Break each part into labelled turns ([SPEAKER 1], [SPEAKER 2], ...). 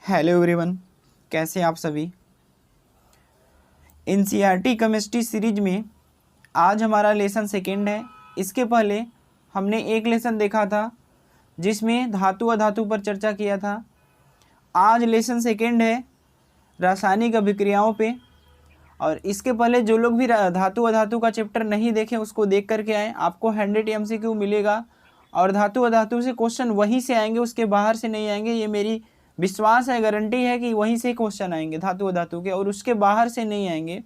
[SPEAKER 1] Hello everyone, कैसे आप सभी। एनसीईआरटी केमिस्ट्री सीरीज में आज हमारा लेसन सेकेंड है। इसके पहले हमने एक लेसन देखा था जिसमें धातु अधातु पर चर्चा किया था। आज लेसन सेकेंड है रासायनिक अभिक्रियाओं पे। और इसके पहले जो लोग भी धातु अधातु का चैप्टर नहीं देखे उसको देख करके आए। आपको 100 MCQ मिलेगा और धातु अधातु से क्वेश्चन वहीं से आएंगे, उसके बाहर से नहीं आएंगे। ये मेरी विश्वास है, गारंटी है कि वहीं से क्वेश्चन आएंगे धातु अधातु के, और उसके बाहर से नहीं आएंगे।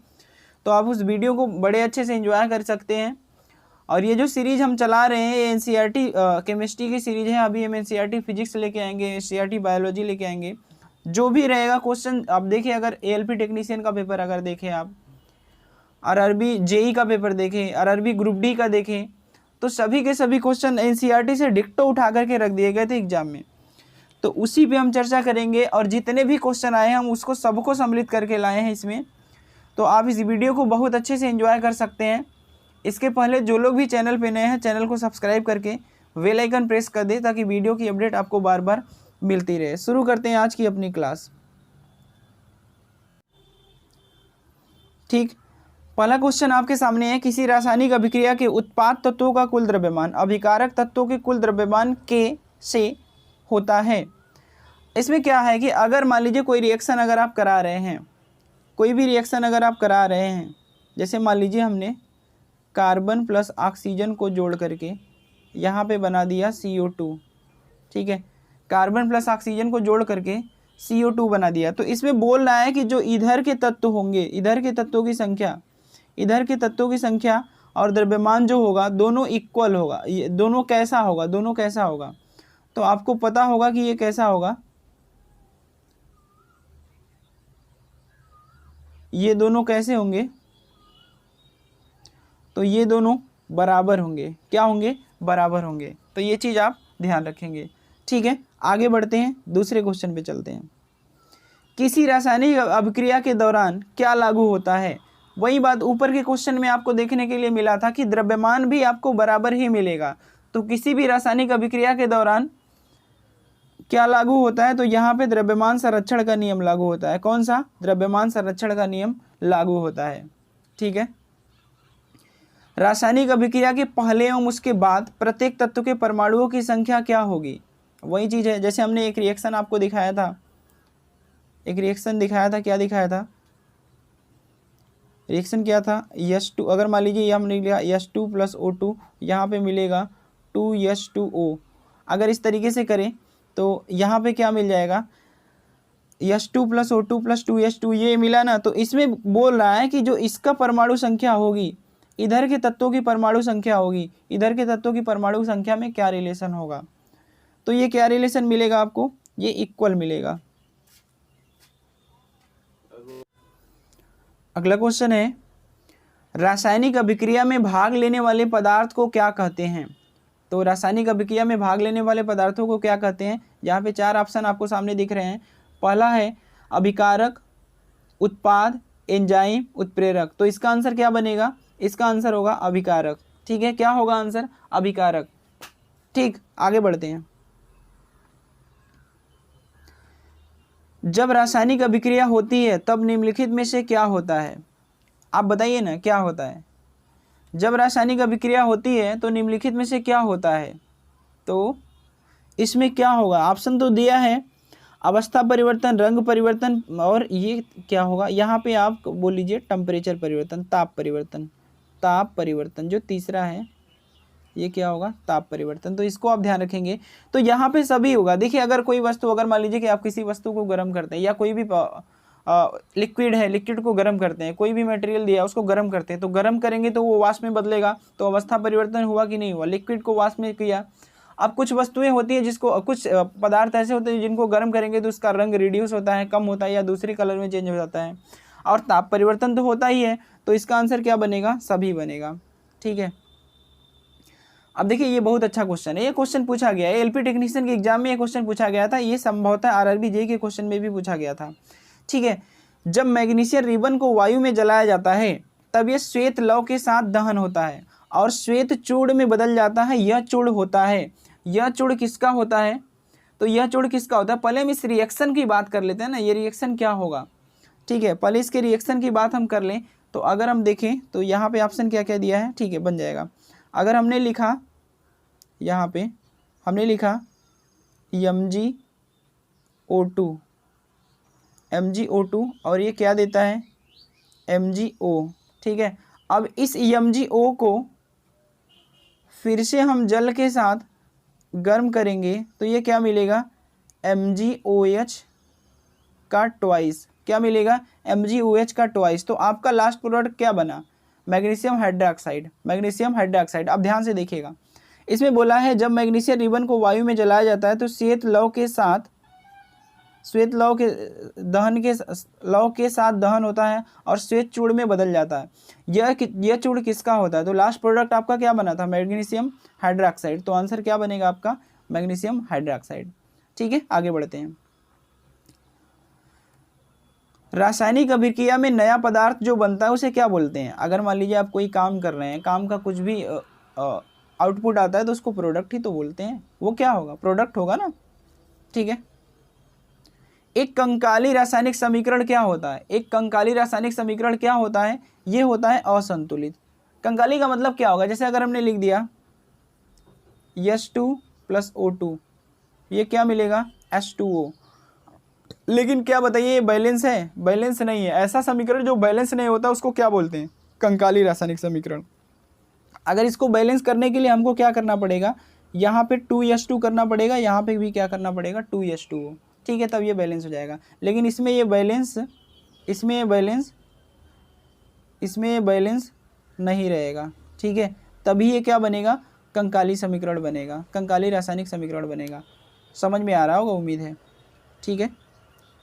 [SPEAKER 1] तो आप उस वीडियो को बड़े अच्छे से एंजॉय कर सकते हैं। और ये जो सीरीज हम चला रहे हैं ये एनसीईआरटी केमिस्ट्री की सीरीज है। अभी हम एनसीईआरटी फिजिक्स लेके आएंगे, एनसीईआरटी बायोलॉजी लेके आएंगे। जो भी रहेगा क्वेश्चन आप देखिए, अगर एएलपी टेक्नीशियन का पेपर अगर देखें आप, आरआरबी जेई का पेपर देखें, आरआरबी ग्रुप डी का देखें, तो सभी के सभी क्वेश्चन एनसीईआरटी से डिक्टो उठा करके रख दिए गए थे एग्जाम में। तो उसी पे हम चर्चा करेंगे और जितने भी क्वेश्चन आए हैं हम उसको सबको सम्मिलित करके लाए हैं इसमें। तो आप इस वीडियो को बहुत अच्छे से एंजॉय कर सकते हैं। इसके पहले जो लोग भी चैनल पे नए हैं चैनल को सब्सक्राइब करके बेल आइकन प्रेस कर दे ताकि वीडियो की अपडेट आपको बार बार मिलती रहे। शुरू करते हैं आज की अपनी क्लास। ठीक, पहला क्वेश्चन आपके सामने है, किसी रासायनिक अभिक्रिया के उत्पाद तत्वों का कुल द्रव्यमान अभिकारक तत्वों के कुल द्रव्यमान के से होता है। इसमें क्या है कि अगर मान लीजिए कोई रिएक्शन अगर आप करा रहे हैं, कोई भी रिएक्शन अगर आप करा रहे हैं, जैसे मान लीजिए हमने कार्बन प्लस ऑक्सीजन को जोड़ करके यहाँ पे बना दिया CO2। ठीक है, कार्बन प्लस ऑक्सीजन को जोड़ करके CO2 बना दिया। तो इसमें बोल रहा है कि जो इधर के तत्व होंगे, इधर के तत्वों की संख्या, इधर के तत्वों की संख्या और द्रव्यमान जो होगा दोनों इक्वल होगा। ये दोनों कैसा होगा, दोनों कैसा होगा, तो आपको पता होगा कि ये कैसा होगा, ये दोनों कैसे होंगे, तो ये दोनों बराबर होंगे। क्या होंगे? बराबर होंगे। तो ये चीज़ आप ध्यान रखेंगे। ठीक है, आगे बढ़ते हैं, दूसरे क्वेश्चन पे चलते हैं। किसी रासायनिक अभिक्रिया के दौरान क्या लागू होता है? वही बात ऊपर के क्वेश्चन में आपको देखने के लिए मिला था कि द्रव्यमान भी आपको बराबर ही मिलेगा। तो किसी भी रासायनिक अभिक्रिया के दौरान क्या लागू होता है? तो यहाँ पे द्रव्यमान संरक्षण का नियम लागू होता है। कौन सा? द्रव्यमान संरक्षण का नियम लागू होता है। ठीक है, रासायनिक अभिक्रिया के पहले एवं उसके बाद प्रत्येक तत्व के परमाणुओं की संख्या क्या होगी? वही चीज़ है, जैसे हमने एक रिएक्शन आपको दिखाया था, एक रिएक्शन दिखाया था। क्या दिखाया था? रिएक्शन क्या था? H2, अगर मान लीजिए ये हमने लिया H2 + O2, यहाँ पे मिलेगा 2H2O। अगर इस तरीके से करें तो यहाँ पे क्या मिल जाएगा? H2 + O2 + 2H2, ये मिला ना। तो इसमें बोल रहा है कि जो इसका परमाणु संख्या होगी, इधर के तत्वों की परमाणु संख्या होगी, इधर के तत्वों की परमाणु संख्या में क्या रिलेशन होगा? तो ये क्या रिलेशन मिलेगा आपको? ये इक्वल मिलेगा। अगला क्वेश्चन है, रासायनिक अभिक्रिया में भाग लेने वाले पदार्थ को क्या कहते हैं? तो रासायनिक अभिक्रिया में भाग लेने वाले पदार्थों को क्या कहते हैं? यहाँ पे 4 ऑप्शन आपको सामने दिख रहे हैं। पहला है अभिकारक, उत्पाद, एंजाइम, उत्प्रेरक। तो इसका आंसर क्या बनेगा? इसका आंसर होगा अभिकारक। ठीक है, क्या होगा आंसर? अभिकारक। ठीक, आगे बढ़ते हैं। जब रासायनिक अभिक्रिया होती है तब निम्नलिखित में से क्या होता है? आप बताइए ना, क्या होता है? जब रासायनिक अभिक्रिया होती है तो निम्नलिखित में से क्या होता है? तो इसमें क्या होगा? ऑप्शन तो दिया है, अवस्था परिवर्तन, रंग परिवर्तन, और ये क्या होगा? यहाँ पे आप बोल लीजिए टेम्परेचर परिवर्तन, ताप परिवर्तन। ताप परिवर्तन जो तीसरा है ये क्या होगा? ताप परिवर्तन। तो इसको आप ध्यान रखेंगे। तो यहाँ पे सभी होगा। देखिए, अगर कोई वस्तु, अगर मान लीजिए कि आप किसी वस्तु को गर्म करते हैं या कोई भी लिक्विड है, लिक्विड को गर्म करते हैं, कोई भी मटेरियल दिया उसको गर्म करते हैं, तो गर्म करेंगे तो वो वाष्प में बदलेगा। तो अवस्था परिवर्तन हुआ कि नहीं हुआ? लिक्विड को वाष्प में किया। अब कुछ वस्तुएं होती है जिसको, कुछ पदार्थ ऐसे होते हैं जिनको गर्म करेंगे तो उसका रंग रिड्यूस होता है, कम होता है या दूसरी कलर में चेंज हो जाता है। और ताप परिवर्तन तो होता ही है। तो इसका आंसर क्या बनेगा? सभी बनेगा। ठीक है, अब देखिए ये बहुत अच्छा क्वेश्चन है। ये क्वेश्चन पूछा गया है एलपी टेक्नीशियन के एग्जाम में, ये क्वेश्चन पूछा गया था। ये संभवतः आरआरबी जेईई के क्वेश्चन में भी पूछा गया था। ठीक है, जब मैग्नीशियम रिबन को वायु में जलाया जाता है तब ये श्वेत लौ के साथ दहन होता है और श्वेत चूर्ण में बदल जाता है। यह चूर्ण होता है, यह चूर्ण किसका होता है? तो यह जोड़ किसका होता है? पहले हम इस रिएक्शन की बात कर लेते हैं ना, ये रिएक्शन क्या होगा, ठीक है। पहले इसके रिएक्शन की बात हम कर लें तो अगर हम देखें तो यहाँ पे ऑप्शन क्या क्या दिया है, ठीक है, बन जाएगा। अगर हमने लिखा, यहाँ पे हमने लिखा MgO2 और ये क्या देता है, MgO, ठीक है। अब इस MgO को फिर से हम जल के साथ गर्म करेंगे तो ये क्या मिलेगा, MgOH का ट्वाइस, क्या मिलेगा, MgOH का ट्वाइस। तो आपका लास्ट प्रोडक्ट क्या बना, मैग्नीशियम हाइड्रोक्साइड। अब ध्यान से देखिएगा, इसमें बोला है जब मैग्नीशियम रिबन को वायु में जलाया जाता है तो श्वेत लौ के साथ दहन होता है और श्वेत चूड़ में बदल जाता है। यह चूड़ किसका होता है? तो लास्ट प्रोडक्ट आपका क्या बना था, मैग्नीशियम हाइड्रोक्साइड। तो आंसर क्या बनेगा आपका, मैग्नीशियम हाइड्रोक्साइड, ठीक है। आगे बढ़ते हैं। रासायनिक अभिक्रिया में नया पदार्थ जो बनता है उसे क्या बोलते हैं? अगर मान लीजिए आप कोई काम कर रहे हैं, काम का कुछ भी आउटपुट आता है तो उसको प्रोडक्ट ही तो बोलते हैं। वो क्या होगा, प्रोडक्ट होगा ना, ठीक है। एक कंकाली रासायनिक समीकरण क्या होता है? एक कंकाली रासायनिक समीकरण क्या होता है? ये होता है असंतुलित। कंकाली का मतलब क्या होगा, जैसे अगर हमने लिख दिया H2 + O2, ये क्या मिलेगा, H2O। लेकिन क्या बताइए, ये बैलेंस है? बैलेंस नहीं है। ऐसा समीकरण जो बैलेंस नहीं होता उसको क्या बोलते हैं, कंकाली रासायनिक समीकरण। अगर इसको बैलेंस करने के लिए हमको क्या करना पड़ेगा, यहाँ पे 2H2 करना पड़ेगा, यहाँ पे भी क्या करना पड़ेगा, 2H2O, ठीक है, तब ये बैलेंस हो जाएगा। लेकिन इसमें ये बैलेंस नहीं रहेगा, ठीक है, तभी ये क्या बनेगा, कंकाली समीकरण बनेगा, कंकाली रासायनिक समीकरण बनेगा। समझ में आ रहा होगा, उम्मीद है, ठीक है।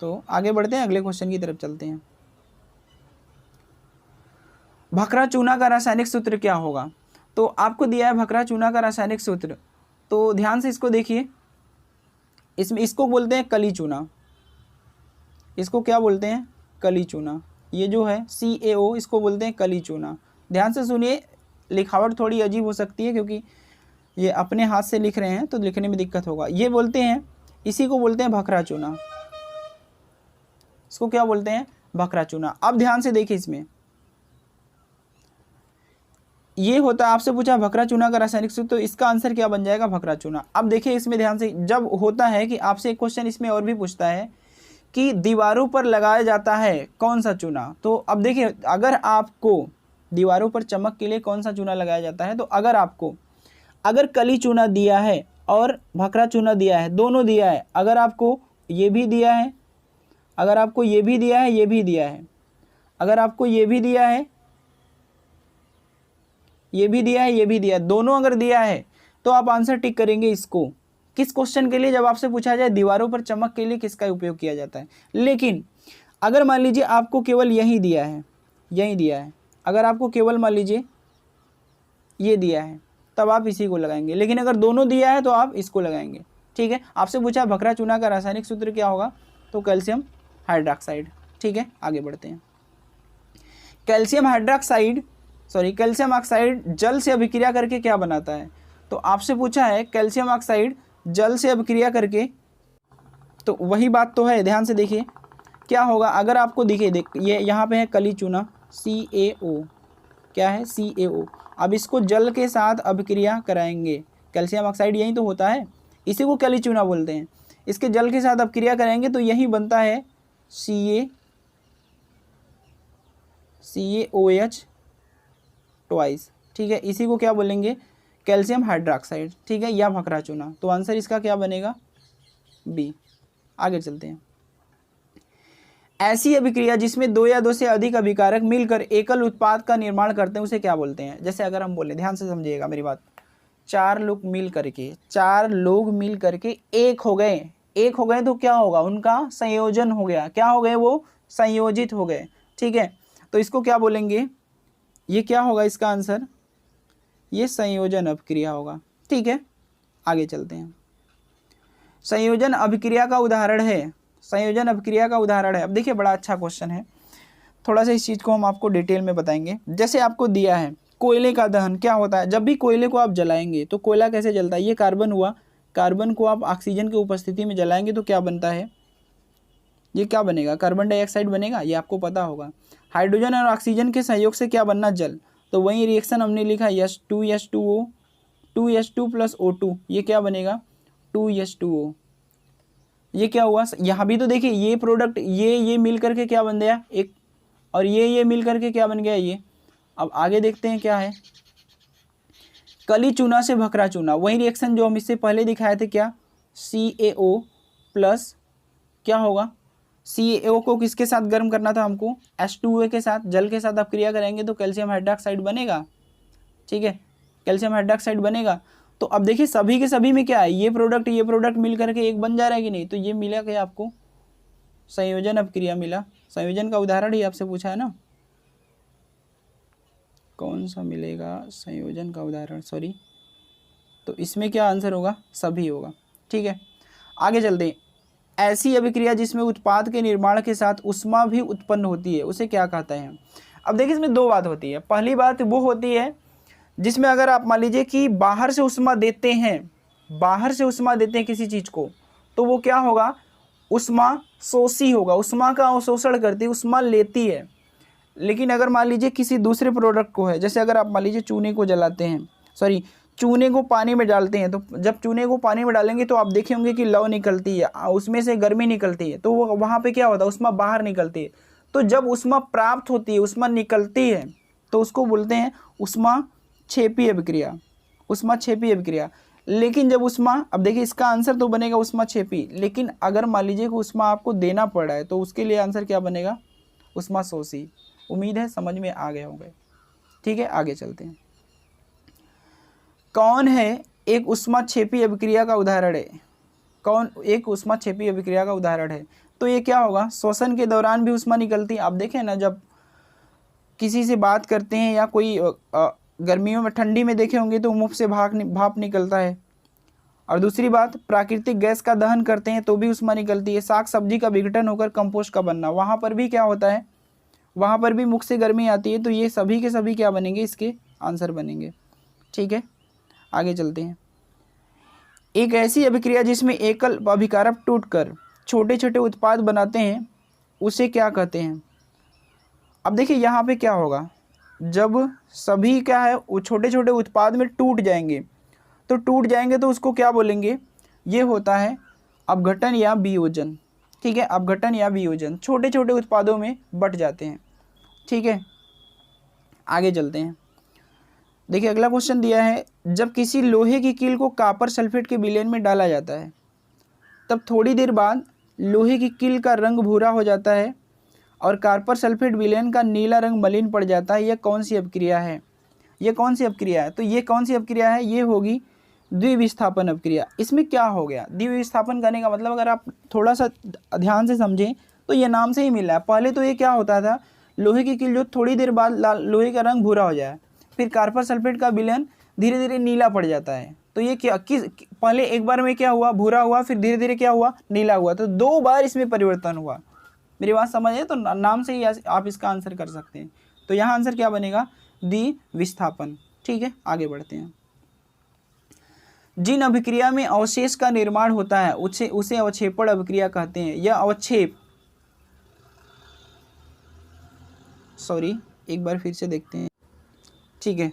[SPEAKER 1] तो आगे बढ़ते हैं, अगले क्वेश्चन की तरफ चलते हैं। भखरा चूना का रासायनिक सूत्र क्या होगा? तो आपको दिया है भखरा चूना का रासायनिक सूत्र, तो ध्यान से इसको देखिए। इसमें इसको बोलते हैं कली चूना, इसको क्या बोलते हैं, कली चूना। ये जो है CaO, इसको बोलते हैं कली चूना। ध्यान से सुनिए, लिखावट थोड़ी अजीब हो सकती है क्योंकि ये अपने हाथ से लिख रहे हैं तो लिखने में दिक्कत होगा। ये बोलते हैं, इसी को बोलते हैं भखरा चूना, इसको क्या बोलते हैं, भखरा चूना। अब ध्यान से देखिए, इसमें ये होता है, आपसे पूछा भखरा चूना का रासायनिक सूत्र, तो इसका आंसर क्या बन जाएगा, भखरा चूना। अब देखिए इसमें ध्यान से, जब होता है कि आपसे एक क्वेश्चन इसमें और भी पूछता है कि दीवारों पर लगाया जाता है कौन सा चूना, तो अब देखिए अगर आपको दीवारों पर चमक के लिए कौन सा चूना लगाया जाता है, तो अगर कली चूना दिया है और भखरा चूना दिया है, दोनों दिया है, अगर आपको ये भी दिया है, अगर आपको ये भी दिया है, ये भी दिया है, अगर आपको ये भी दिया है, ये भी दिया है, ये भी दिया है, दोनों अगर दिया है तो आप आंसर टिक करेंगे इसको। किस क्वेश्चन के लिए, जब आपसे पूछा जाए दीवारों पर चमक के लिए किसका उपयोग किया जाता है। लेकिन अगर मान लीजिए आपको केवल यही दिया है, यही दिया है, अगर आपको केवल मान लीजिए ये दिया है तब आप इसी को लगाएंगे, लेकिन अगर दोनों दिया है तो आप इसको लगाएंगे, ठीक है। आपसे पूछा भखरा चूना का रासायनिक सूत्र क्या होगा, तो कैल्शियम हाइड्रोक्साइड, ठीक है। आगे बढ़ते हैं। कैल्शियम ऑक्साइड जल से अभिक्रिया करके क्या बनाता है? तो आपसे पूछा है कैल्शियम ऑक्साइड जल से अभिक्रिया करके, तो वही बात तो है, ध्यान से देखिए क्या होगा। अगर आपको दिखे, ये यहाँ पे है कली चूना CaO, क्या है CaO। अब इसको जल के साथ अभिक्रिया कराएंगे, कैल्शियम ऑक्साइड यही तो होता है, इसी को कली चूना बोलते हैं। इसके जल के साथ अभिक्रिया करेंगे तो यही बनता है CaOH ट्वाइस, ठीक है, इसी को क्या बोलेंगे, कैल्शियम हाइड्रोक्साइड, ठीक है, या भखरा चूना। तो आंसर इसका क्या बनेगा, B। आगे चलते हैं। ऐसी अभिक्रिया जिसमें 2 या 2 से अधिक अभिकारक मिलकर एकल उत्पाद का निर्माण करते हैं उसे क्या बोलते हैं? जैसे अगर हम बोले, ध्यान से समझिएगा मेरी बात, 4 लोग मिल करके एक हो गए तो क्या होगा, उनका संयोजन हो गया, क्या हो गए, वो संयोजित हो गए, ठीक है। तो इसको क्या बोलेंगे, ये क्या होगा इसका आंसर, ये संयोजन अभिक्रिया होगा, ठीक है। आगे चलते हैं। संयोजन अभिक्रिया का उदाहरण है, अब देखिए बड़ा अच्छा क्वेश्चन है, थोड़ा सा इस चीज़ को हम आपको डिटेल में बताएंगे। जैसे आपको दिया है कोयले का दहन क्या होता है, जब भी कोयले को आप जलाएंगे तो कोयला कैसे जलता है, ये कार्बन हुआ, कार्बन को आप ऑक्सीजन की उपस्थिति में जलाएंगे तो क्या बनता है, ये क्या बनेगा, कार्बन डाइऑक्साइड बनेगा, ये आपको पता होगा। हाइड्रोजन और ऑक्सीजन के सहयोग से क्या बनना, जल। तो वही रिएक्शन हमने लिखा H2O 2H2 + O2, ये क्या बनेगा 2H2O। ये क्या हुआ, यहाँ भी तो देखिए ये प्रोडक्ट ये मिल करके क्या बन गया एक, और ये मिल करके क्या बन गया ये। अब आगे देखते हैं क्या है, कली चूना से भखरा चूना, वही रिएक्शन जो हम इससे पहले दिखाए थे, क्या CaO प्लस क्या होगा, CaO को किसके साथ गर्म करना था हमको, H2O के साथ, जल के साथ आप क्रिया करेंगे तो कैल्शियम हाइड्रोक्साइड बनेगा, ठीक है, कैल्शियम हाइड्रोक्साइड बनेगा। तो अब देखिए सभी के सभी में क्या है, ये प्रोडक्ट मिल करके एक बन जा रहा है कि नहीं, तो ये मिला क्या आपको, संयोजन अपक्रिया मिला। संयोजन का उदाहरण ही आपसे पूछा है ना, कौन सा मिलेगा संयोजन का उदाहरण, सॉरी, तो इसमें क्या आंसर होगा, सभी होगा, ठीक है। आगे चलते हैं, ऐसी अभिक्रिया जिसमें उत्पाद के निर्माण के साथ उष्मा भी उत्पन्न होती है उसे क्या कहते हैं। अब देखिए इसमें दो बात होती है, पहली बात वो होती है जिसमें अगर आप मान लीजिए कि बाहर से उष्मा देते हैं किसी चीज़ को, तो वो क्या होगा, उष्मा शोषी होगा, उष्मा का अवशोषण करती है, उष्मा लेती है। लेकिन अगर मान लीजिए किसी दूसरे प्रोडक्ट को है, जैसे अगर आप मान लीजिए चूने को जलाते हैं, सॉरी चूने को पानी में डालते हैं, तो जब चूने को पानी में डालेंगे तो आप देखे होंगे कि लौ निकलती है, उसमें से गर्मी निकलती है, तो वो वहाँ पे क्या होता है, उष्मा बाहर निकलती है। तो जब उष्मा प्राप्त होती है, उष्मा निकलती है, तो उसको बोलते हैं उष्मा क्षेपी अभिक्रिया, उष्मा क्षेपी अभिक्रिया। लेकिन जब उष्मा, अब देखिए इसका आंसर तो बनेगा उष्मा क्षेपी, लेकिन अगर मान लीजिए कि उष्मा आपको देना पड़ रहा है तो उसके लिए आंसर क्या बनेगा, उष्मा शोषी। उम्मीद है समझ में आ गए होंगे, ठीक है। आगे चलते हैं, कौन है एक उष्माक्षेपी अभिक्रिया का उदाहरण है, कौन एक उष्माक्षेपी अभिक्रिया का उदाहरण है, तो ये क्या होगा, श्वसन के दौरान भी उष्मा निकलती है। आप देखें ना, जब किसी से बात करते हैं या कोई गर्मियों में ठंडी में देखे होंगे तो मुंह से भाप निकलता है। और दूसरी बात, प्राकृतिक गैस का दहन करते हैं तो भी उष्मा निकलती है। साग सब्जी का विघटन होकर कंपोस्ट का बनना, वहाँ पर भी क्या होता है, वहाँ पर भी मुख से गर्मी आती है। तो ये सभी के सभी क्या बनेंगे, इसके आंसर बनेंगे, ठीक है। आगे चलते हैं, एक ऐसी अभिक्रिया जिसमें एकल अभिकारक टूटकर छोटे छोटे उत्पाद बनाते हैं उसे क्या कहते हैं। अब देखिए यहाँ पे क्या होगा, जब सभी क्या है वो छोटे छोटे उत्पाद में टूट जाएंगे, तो उसको क्या बोलेंगे, ये होता है अपघटन या वियोजन, ठीक है, अपघटन या वियोजन, छोटे छोटे उत्पादों में बट जाते हैं, ठीक है। आगे चलते हैं, देखिए अगला क्वेश्चन दिया है, जब किसी लोहे की कील को कॉपर सल्फेट के विलयन में डाला जाता है तब थोड़ी देर बाद लोहे की कील का रंग भूरा हो जाता है और कॉपर सल्फेट विलयन का नीला रंग मलिन पड़ जाता है। यह कौन सी अपक्रिया है, ये कौन सी अपक्रिया है, तो ये कौन सी अपक्रिया है, ये होगी द्विविस्थापन अपक्रिया। इसमें क्या हो गया, द्विविस्थापन करने का मतलब अगर आप थोड़ा सा ध्यान से समझें तो ये नाम से ही मिला है। पहले तो ये क्या होता था, लोहे की कील जो थोड़ी देर बाद लोहे का रंग भूरा हो जाए, फिर कॉपर सल्फेट का विलयन धीरे धीरे नीला पड़ जाता है। तो ये क्या पहले एक बार में क्या हुआ, भूरा हुआ, फिर धीरे धीरे क्या हुआ, नीला हुआ, तो दो बार इसमें परिवर्तन हुआ। मेरी बात समझ है, तो नाम से ही आप इसका आंसर कर सकते हैं। तो यहाँ आंसर क्या बनेगा, द्विविस्थापन, ठीक है। आगे बढ़ते हैं, जिन अभिक्रिया में अवशेष का निर्माण होता है उसे अवक्षेपण अभिक्रिया कहते हैं। यह अवक्षेप, सॉरी एक बार फिर से देखते हैं, ठीक है,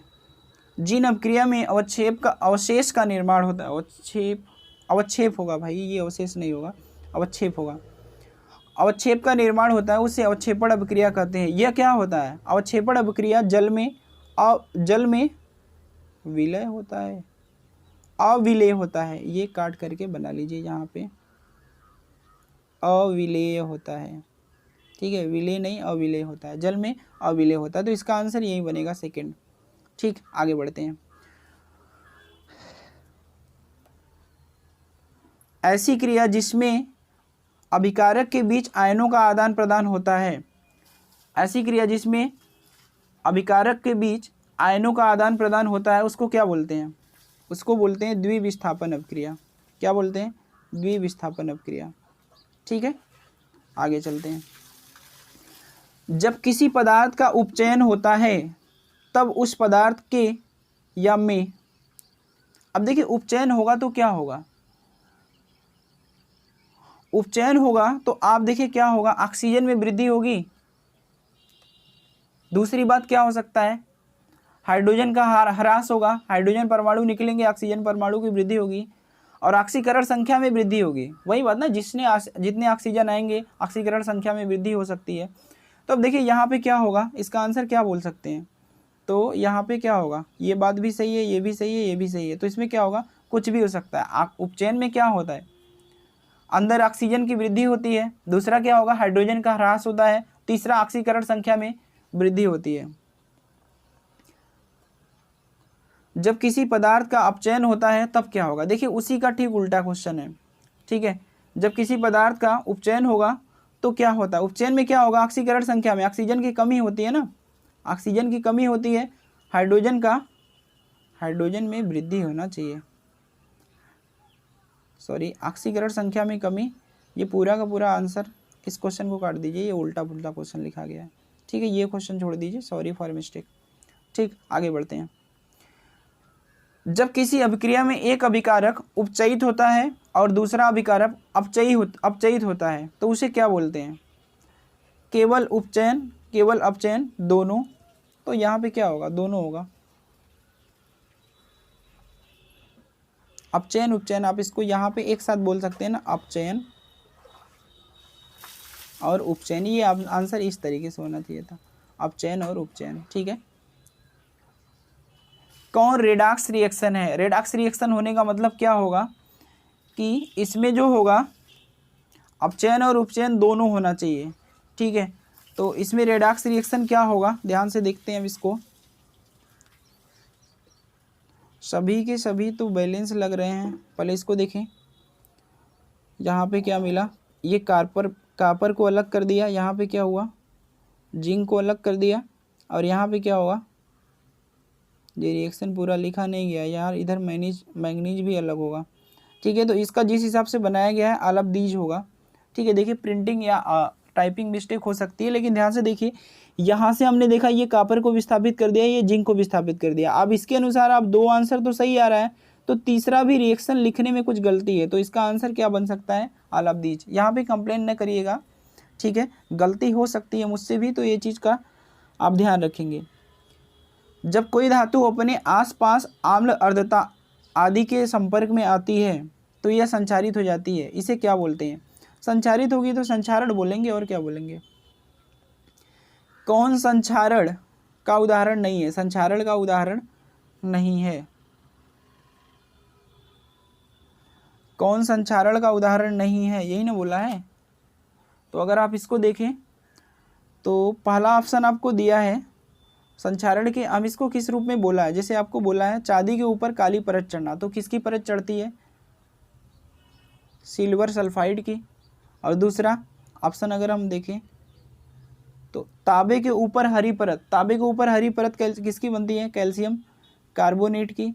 [SPEAKER 1] जिन अभिक्रिया में अवशेष का निर्माण होता है, अवक्षेप होगा भाई, ये अवशेष नहीं होगा, अवक्षेप होगा, अवक्षेप का निर्माण होता है उसे अवक्षेपण अभिक्रिया कहते हैं। यह क्या होता है, अवक्षेपण अभिक्रिया जल में विलय होता है, अविलेय होता है, ये काट करके बना लीजिए, यहाँ पे अविलेय होता है, ठीक है, विलेय नहीं अविलेय होता है, जल में अविलेय होता है। तो इसका आंसर यही बनेगा सेकंड, ठीक। आगे बढ़ते हैं, ऐसी क्रिया जिसमें अभिकारक के बीच आयनों का आदान प्रदान होता है, ऐसी क्रिया जिसमें अभिकारक के बीच आयनों का आदान प्रदान होता है उसको क्या बोलते हैं, उसको बोलते हैं द्विविस्थापन अपक्रिया। क्या बोलते हैं, द्विविस्थापन अपक्रिया, ठीक है। आगे चलते हैं, जब किसी पदार्थ का उपचयन होता है तब उस पदार्थ के या में, अब देखिए उपचयन होगा तो क्या होगा, उपचयन होगा तो आप देखिए क्या होगा, ऑक्सीजन में वृद्धि होगी। दूसरी बात क्या हो सकता है, हाइड्रोजन का ह्रास होगा, हाइड्रोजन परमाणु निकलेंगे, ऑक्सीजन परमाणु की वृद्धि होगी और ऑक्सीकरण संख्या में वृद्धि होगी। वही बात ना, जितने ऑक्सीजन आएंगे ऑक्सीकरण संख्या में वृद्धि हो सकती है। तो अब देखिए यहाँ पे क्या होगा, इसका आंसर क्या बोल सकते हैं, तो यहाँ पे क्या होगा, ये बात भी सही है, ये भी सही है, ये भी सही है, तो इसमें क्या होगा, कुछ भी हो सकता है। उपचयन में क्या होता है, अंदर ऑक्सीजन की वृद्धि होती है, दूसरा क्या होगा, हाइड्रोजन का ह्रास होता है, तीसरा ऑक्सीकरण संख्या में वृद्धि होती है। जब किसी पदार्थ का अपचयन होता है तब क्या होगा, देखिए उसी का ठीक उल्टा क्वेश्चन है, ठीक है। जब किसी पदार्थ का उपचयन होगा तो क्या होता है, उपचयन में क्या होगा, ऑक्सीकरण संख्या में ऑक्सीजन की कमी होती है ना, ऑक्सीजन की कमी होती है, हाइड्रोजन में वृद्धि होना चाहिए, सॉरी ऑक्सीकरण संख्या में कमी। ये पूरा का पूरा आंसर इस क्वेश्चन को काट दीजिए, ये उल्टा पुल्टा क्वेश्चन लिखा गया है, ठीक है। ये क्वेश्चन छोड़ दीजिए, सॉरी फॉर मिस्टेक। ठीक, आगे बढ़ते हैं। जब किसी अभिक्रिया में एक अभिकारक उपचयित होता है और दूसरा अभिकारक अपचयित होता है तो उसे क्या बोलते हैं, केवल उपचयन, केवल अपचयन, दोनों। तो यहाँ पे क्या होगा, दोनों होगा, अपचयन उपचयन, आप इसको यहाँ पे एक साथ बोल सकते हैं ना, अपचयन और उपचयन। ये आंसर इस तरीके से होना चाहिए था, अपचयन और उपचयन, ठीक है। कौन रेडॉक्स रिएक्शन है, रेडॉक्स रिएक्शन होने का मतलब क्या होगा कि इसमें जो होगा अपचयन और उपचयन दोनों होना चाहिए, ठीक है। तो इसमें रेडॉक्स रिएक्शन क्या होगा, ध्यान से देखते हैं अब इसको। सभी के सभी तो बैलेंस लग रहे हैं, पहले इसको देखें। यहाँ पे क्या मिला, ये कापर को अलग कर दिया, यहाँ पे क्या हुआ, जिंक को अलग कर दिया, और यहाँ पे क्या होगा, ये रिएक्शन पूरा लिखा नहीं गया यार, इधर मैग्नीज भी अलग होगा, ठीक है। तो इसका जिस हिसाब से बनाया गया है अलाब्दीज होगा, ठीक है। देखिए प्रिंटिंग या टाइपिंग मिस्टेक हो सकती है, लेकिन ध्यान से देखिए, यहाँ से हमने देखा ये कापर को विस्थापित कर दिया, ये जिंक को विस्थापित कर दिया। अब इसके अनुसार आप दो आंसर तो सही आ रहा है, तो तीसरा भी रिएक्शन लिखने में कुछ गलती है, तो इसका आंसर क्या बन सकता है, अलाब्दीज। यहाँ पे कंप्लेन न करिएगा, ठीक है, गलती हो सकती है मुझसे भी, तो ये चीज़ का आप ध्यान रखेंगे। जब कोई धातु अपने आसपास आम्ल अर्धता आदि के संपर्क में आती है तो यह संचारित हो जाती है, इसे क्या बोलते हैं, संचारित होगी तो संचारण बोलेंगे, और क्या बोलेंगे। कौन संचारण का उदाहरण नहीं है, संचारण का उदाहरण नहीं है, कौन संचारण का उदाहरण नहीं है, यही ना बोला है। तो अगर आप इसको देखें तो पहला ऑप्शन आपको दिया है संचारण के, हम इसको किस रूप में बोला है, जैसे आपको बोला है चांदी के ऊपर काली परत चढ़ना, तो किसकी परत चढ़ती है, सिल्वर सल्फाइड की। और दूसरा ऑप्शन अगर हम देखें तो तांबे के ऊपर हरी परत, तांबे के ऊपर हरी परत किसकी बनती है, कैल्शियम कार्बोनेट की।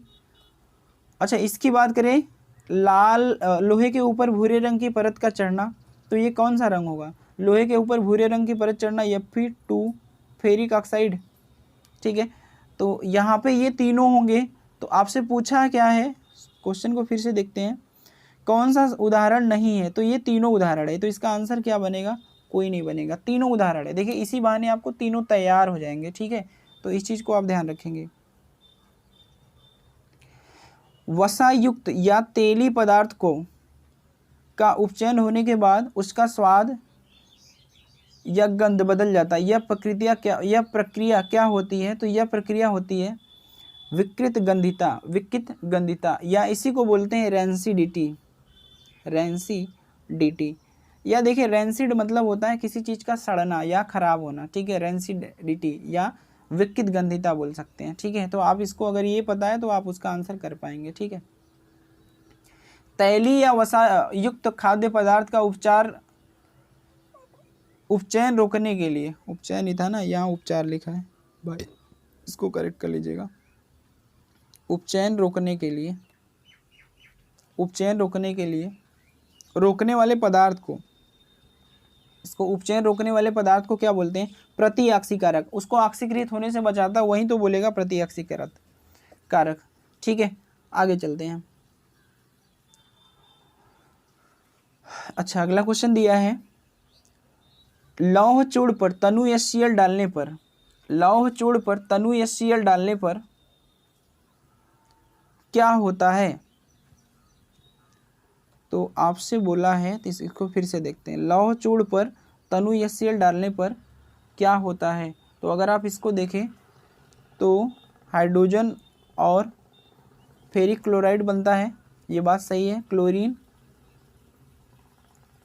[SPEAKER 1] अच्छा इसकी बात करें, लाल लोहे के ऊपर भूरे रंग की परत का चढ़ना, तो ये कौन सा रंग होगा, लोहे के ऊपर भूरे रंग की परत चढ़ना, Fe2 फेरिक ऑक्साइड, ठीक है। तो यहाँ पे ये तीनों होंगे। तो आपसे पूछा क्या है, क्वेश्चन को फिर से देखते हैं, कौन सा उदाहरण नहीं है, तो ये तीनों उदाहरण है, तो इसका आंसर क्या बनेगा, कोई नहीं बनेगा, तीनों उदाहरण है। देखिए इसी बहाने आपको तीनों तैयार हो जाएंगे, ठीक है। तो इस चीज़ को आप ध्यान रखेंगे। वसायुक्त या तेली पदार्थ का उपचयन होने के बाद उसका स्वाद या गंध बदल जाता है, यह प्रक्रिया क्या होती है, तो यह प्रक्रिया होती है विकृत गंधिता, या इसी को बोलते हैं रेंसिडिटी। या देखिए रेंसिड मतलब होता है किसी चीज़ का सड़ना या खराब होना, ठीक है, रेंसिडिटी या विकृत गंधिता बोल सकते हैं, ठीक है। तो आप इसको अगर ये पता है तो आप उसका आंसर कर पाएंगे, ठीक है। तैली या वसा युक्त खाद्य पदार्थ का उपचयन रोकने के लिए, उपचयन ही था ना, यहाँ उपचार लिखा है भाई, इसको करेक्ट कर लीजिएगा। उपचयन रोकने के लिए रोकने वाले पदार्थ को, इसको उपचयन रोकने वाले पदार्थ को क्या बोलते हैं, प्रति ऑक्सीकारक, उसको ऑक्सीकृत होने से बचाता वही तो बोलेगा प्रति ऑक्सीकृत कारक, ठीक है। आगे चलते हैं। अच्छा, अगला क्वेश्चन दिया है, लौह चूड़ पर तनु HCl डालने पर, लौह चूड़ पर तनु HCl डालने पर क्या होता है। तो आपसे बोला है, तो इसको फिर से देखते हैं। लौह चूड़ पर तनु HCl डालने पर क्या होता है। तो अगर आप इसको देखें तो हाइड्रोजन और फेरिक क्लोराइड बनता है, ये बात सही है। क्लोरीन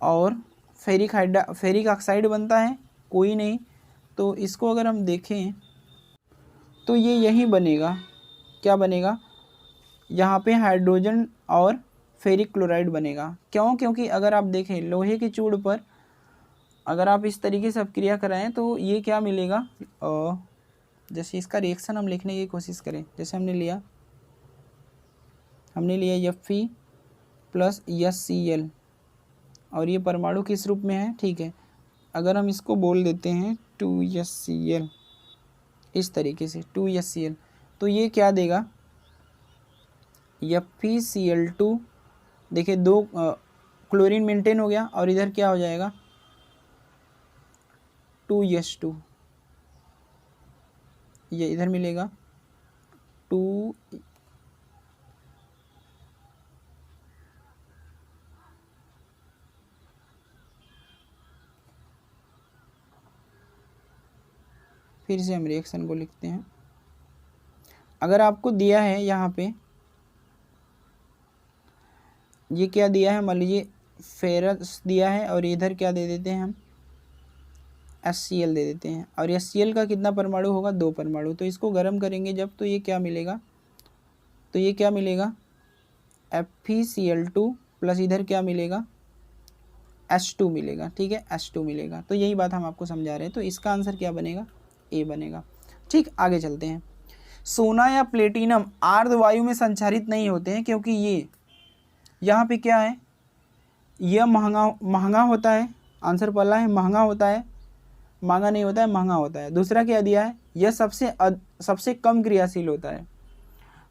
[SPEAKER 1] और फेरिक ऑक्साइड बनता है, कोई नहीं। तो इसको अगर हम देखें तो ये यही बनेगा, क्या बनेगा, यहाँ पे हाइड्रोजन और फेरिक क्लोराइड बनेगा। क्यों? क्योंकि अगर आप देखें लोहे के चूड़ पर अगर आप इस तरीके से अपक्रिया कराएं तो ये क्या मिलेगा, जैसे इसका रिएक्शन हम लिखने की कोशिश करें। जैसे हमने लिया Fe प्लस HCl और ये परमाणु किस रूप में है, ठीक है। अगर हम इसको बोल देते हैं 2HCl, इस तरीके से 2HCl, तो ये क्या देगा, FeCl2। देखिए दो क्लोरीन मेंटेन हो गया और इधर क्या हो जाएगा 2H2, ये इधर मिलेगा 2, फिर से हम रिएक्शन को लिखते हैं। अगर आपको दिया है यहाँ पे, ये क्या दिया है, मान लीजिए फेरस दिया है और इधर क्या दे देते हैं हम HCl दे देते हैं, और HCl का कितना परमाणु होगा, 2 परमाणु। तो इसको गर्म करेंगे जब, तो ये क्या मिलेगा, तो ये क्या मिलेगा FeCl2 प्लस इधर क्या मिलेगा H2 मिलेगा, ठीक है, H2 मिलेगा। तो यही बात हम आपको समझा रहे हैं। तो इसका आंसर क्या बनेगा, ए बनेगा। ठीक, आगे चलते हैं। सोना या प्लेटिनम आर्द्र वायु में संचारित नहीं होते हैं क्योंकि ये यहाँ पे क्या है, यह महंगा होता है। आंसर पहला है महंगा होता है, महंगा नहीं होता है, महंगा होता है। दूसरा क्या दिया है, यह सबसे कम क्रियाशील होता है।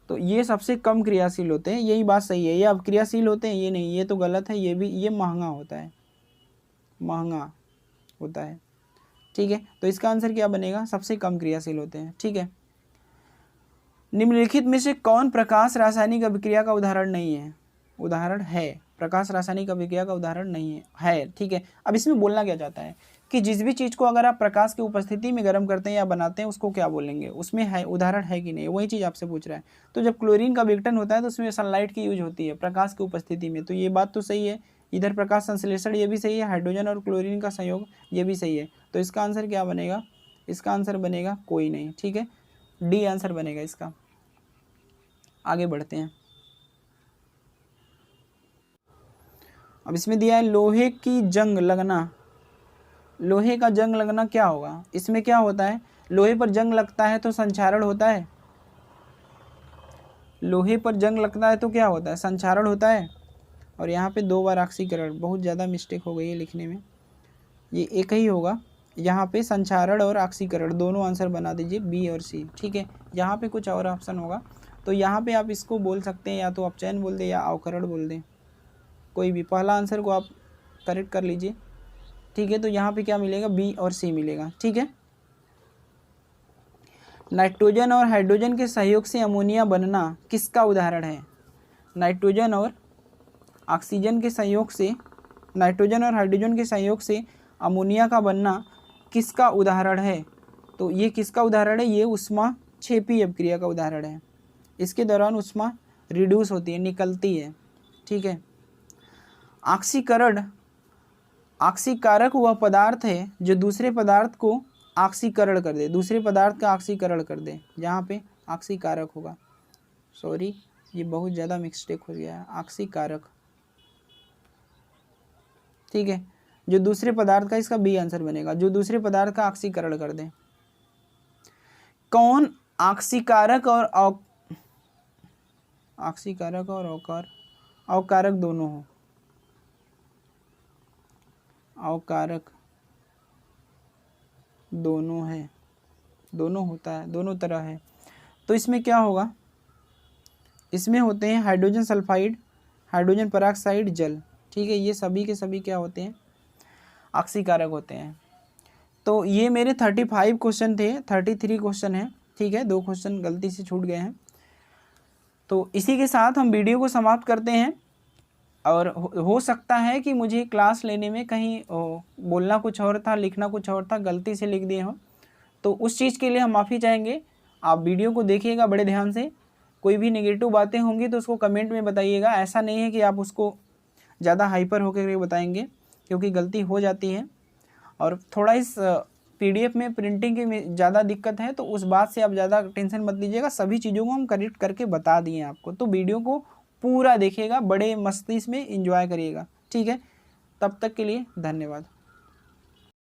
[SPEAKER 1] तो ये सबसे कम क्रियाशील होते हैं, यही बात सही है। ये अब क्रियाशील होते हैं, ये नहीं, ये तो गलत है। ये भी, ये महंगा होता है, महंगा होता है, ठीक है। तो इसका आंसर क्या बनेगा, सबसे कम क्रियाशील होते हैं, ठीक है। निम्नलिखित में से कौन प्रकाश रासायनिक अभिक्रिया का उदाहरण नहीं है, उदाहरण है, प्रकाश रासायनिक अभिक्रिया का उदाहरण नहीं है, ठीक है। अब इसमें बोलना क्या चाहता है कि जिस भी चीज़ को अगर आप प्रकाश की उपस्थिति में गर्म करते हैं या बनाते हैं उसको क्या बोलेंगे, उसमें है उदाहरण है कि नहीं, वही चीज़ आपसे पूछ रहा है। तो जब क्लोरीन का विघटन होता है तो उसमें सनलाइट की यूज होती है प्रकाश की उपस्थिति में, तो ये बात तो सही है। इधर प्रकाश संश्लेषण ये भी सही है, हाइड्रोजन और क्लोरीन का संयोग ये भी सही है। तो इसका आंसर क्या बनेगा, इसका आंसर बनेगा कोई नहीं, ठीक है, डी आंसर बनेगा इसका। आगे बढ़ते हैं। अब इसमें दिया है लोहे की जंग लगना, लोहे का जंग लगना क्या होगा। इसमें क्या होता है, लोहे पर जंग लगता है तो संक्षारण होता है, लोहे पर जंग लगता है तो क्या होता है, संक्षारण होता है। और यहाँ पे 2 बार ऑक्सीकरण, बहुत ज़्यादा मिस्टेक हो गई है लिखने में, ये एक ही होगा। यहाँ पे संक्षारण और ऑक्सीकरण दोनों आंसर बना दीजिए, बी और सी, ठीक है। यहाँ पे कुछ और ऑप्शन होगा, तो यहाँ पे आप इसको बोल सकते हैं, या तो अपचयन बोल दें या अवकरण बोल दें, कोई भी। पहला आंसर को आप करेक्ट कर लीजिए, ठीक है। तो यहाँ पे क्या मिलेगा, बी और सी मिलेगा, ठीक है। नाइट्रोजन और हाइड्रोजन के सहयोग से अमोनिया बनना किसका उदाहरण है। नाइट्रोजन और ऑक्सीजन के सहयोग से, नाइट्रोजन और हाइड्रोजन के सहयोग से अमोनिया का बनना किसका उदाहरण है। तो ये किसका उदाहरण है, ये ऊष्माक्षेपी अपक्रिया का उदाहरण है। इसके दौरान ऊष्मा रिड्यूस होती है, निकलती है, ठीक है। ऑक्सीकरण, ऑक्सीकारक वह पदार्थ है जो दूसरे पदार्थ को ऑक्सीकरण कर दे, दूसरे पदार्थ का ऑक्सीकरण कर दे, यहाँ पे ऑक्सीकारक होगा। सॉरी, ये बहुत ज़्यादा मिस्टेक हो गया है, ऑक्सीकारक, ठीक है। जो दूसरे पदार्थ का, इसका बी आंसर बनेगा, जो दूसरे पदार्थ का ऑक्सीकरण कर दे। कौन ऑक्सीकारक और ऑक्सीकारक और अवकारक दोनों हो, अवकारक दोनों है, दोनों होता है, दोनों तरह है। तो इसमें क्या होगा, इसमें होते हैं हाइड्रोजन सल्फाइड, हाइड्रोजन पेरोक्साइड, जल, ठीक है, ये सभी के सभी क्या होते हैं, ऑक्सीकारक होते हैं। तो ये मेरे 35 क्वेश्चन थे, 33 क्वेश्चन हैं, ठीक है, 2 क्वेश्चन गलती से छूट गए हैं। तो इसी के साथ हम वीडियो को समाप्त करते हैं। और हो सकता है कि मुझे क्लास लेने में कहीं बोलना कुछ और था, लिखना कुछ और था, गलती से लिख दिए हों, तो उस चीज़ के लिए हम माफ़ी चाहेंगे। आप वीडियो को देखिएगा बड़े ध्यान से, कोई भी नेगेटिव बातें होंगी तो उसको कमेंट में बताइएगा। ऐसा नहीं है कि आप उसको ज़्यादा हाइपर होकर बताएंगे, क्योंकि गलती हो जाती है। और थोड़ा इस PDF में प्रिंटिंग की ज़्यादा दिक्कत है, तो उस बात से आप ज़्यादा टेंशन मत लीजिएगा। सभी चीज़ों को हम करेक्ट करके बता दिए आपको। तो वीडियो को पूरा देखिएगा, बड़े मस्ती में एंजॉय करिएगा, ठीक है। तब तक के लिए धन्यवाद।